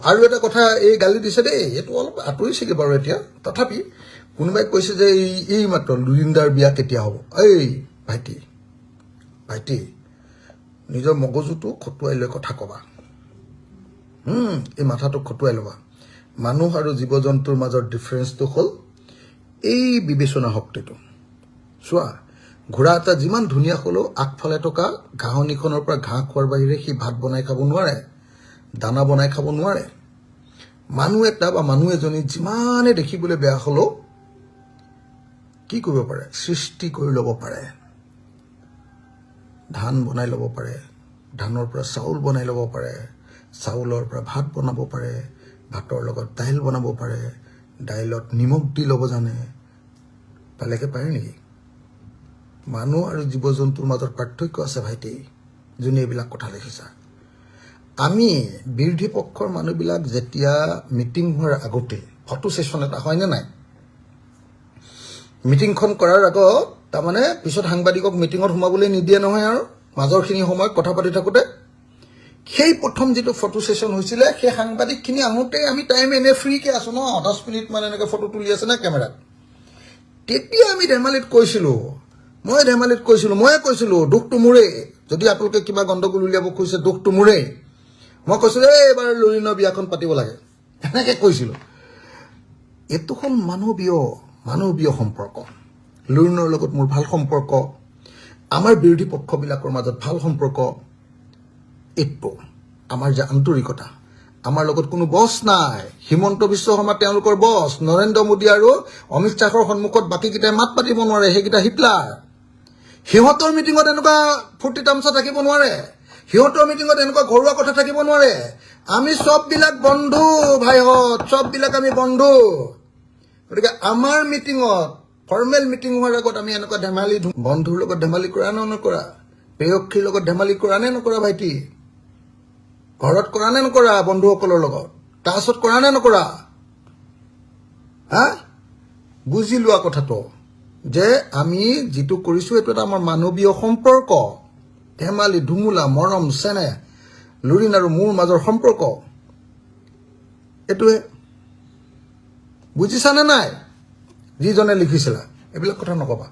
আৰু এটা কথা এই গালি দিছে দেই, এইটো অলপ আঁতৰিছেগৈ বাৰু এতিয়া, তথাপি কোনোবাই কৈছে যে এই মাত্ৰ লুৰিণদাৰ বিয়া কেতিয়া হ'ব। এই ভাইটি নিজৰ মগজুটো খটুৱাই লৈ কথা ক'বা, এই মাথাটো খটুৱাই ল'বা। মানুহ আৰু জীৱ জন্তুৰ মাজৰ ডিফাৰেঞ্চটো হ'ল এই বিবেচনা শক্তিটো। চোৱা, ঘোঁৰা এটা যিমান ধুনীয়া হ'লেও আগফালে থকা ঘাঁহনিখনৰ পৰা ঘাঁহ খোৱাৰ বাহিৰে সি ভাত বনাই খাব নোৱাৰে, দানা বনাই খাব নোৱাৰে। মানুহ এটা বা মানুহ এজনী যিমানে দেখিবলৈ বেয়া হ'লেও কি কৰিব পাৰে, সৃষ্টি কৰি ল'ব পাৰে। ধান বনাই ল'ব পাৰে, ধানৰ পৰা চাউল বনাই ল'ব পাৰে, চাউলৰ পৰা ভাত বনাব পাৰে, ভাতৰ লগত দাইল বনাব পাৰে, দাইলত নিমখ দি ল'ব জানে। বেলেগে পাৰে নেকি? মানুহ আৰু জীৱ জন্তুৰ মাজত পাৰ্থক্য আছে ভাইটি, যোনে এইবিলাক কথা লিখিছা। আমি বিৰোধী পক্ষৰ মানুহবিলাক যেতিয়া মিটিং হোৱাৰ আগতে ফটো ছেশ্যন এটা হয়নে নাই, মিটিংখন কৰাৰ আগত তাৰমানে পিছত সাংবাদিকক মিটিঙত সোমাবলৈ নিদিয়ে নহয়, আৰু মাজৰখিনি সময়ত কথা পাতি থাকোঁতে সেই প্ৰথম যিটো ফটো ছেশ্যন হৈছিলে, সেই সাংবাদিকখিনি আহোঁতে আমি টাইম এনে ফ্ৰীকৈ আছোঁ ন, 10 মিনিট মানে এনেকৈ ফটো তুলি আছে না কেমেৰাত। তেতিয়া আমি ধেমালিত কৈছিলোঁ, ময়ে কৈছিলোঁ দুখটো মোৰেই, যদি আপোনালোকে কিবা গণ্ডগোল উলিয়াব খুজিছে দুখটো মোৰেই। মই কৈছিলোঁ এইবাৰ লুৰিণৰ বিয়াখন পাতিব লাগে, এনেকৈ কৈছিলোঁ। এইটো হ'ল মানৱীয় সম্পৰ্ক। লুৰিণৰ লগত মোৰ ভাল সম্পৰ্ক, আমাৰ বিৰোধী পক্ষবিলাকৰ মাজত ভাল সম্পৰ্ক। এইটো আমাৰ যে আন্তৰিকতা, আমাৰ লগত কোনো বছ নাই। হিমন্ত বিশ্ব শৰ্মা তেওঁলোকৰ বছ, নৰেন্দ্ৰ মোদী আৰু অমিত শ্বাহৰ সন্মুখত বাকীকেইটাই মাত পাতিব নোৱাৰে, সেইকেইটা হিটলাৰ। সিহঁতৰ মিটিঙত এনেকুৱা ফূৰ্তি তামচা থাকিব নোৱাৰে, সিহঁতৰ মিটিঙত এনেকুৱা ঘৰুৱা কথা থাকিব নোৱাৰে। আমি চববিলাক বন্ধু ভাইহঁত, চববিলাক আমি বন্ধু। গতিকে আমাৰ মিটিঙত, ফৰ্মেল মিটিং হোৱাৰ আগত আমি এনেকুৱা ধেমালি, বন্ধুৰ লগত ধেমালি কৰা নে নকৰা, প্ৰেয়সীৰ লগত ধেমালি কৰা নে নকৰা ভাইটি, ঘৰত কৰা নে নকৰা, বন্ধুসকলৰ লগত টাছত কৰা নে নকৰা? বুজি লোৱা কথাটো যে আমি যিটো কৰিছোঁ এইটো এটা আমাৰ মানৱীয় সম্পৰ্ক, ধেমালি ধুমুলা মৰম চেনেহ, লুৰিণ আৰু মোৰ মাজৰ সম্পৰ্ক এইটোৱে। বুজিছানে নাই? যিজনে লিখিছিলা এইবিলাক কথা নকবা।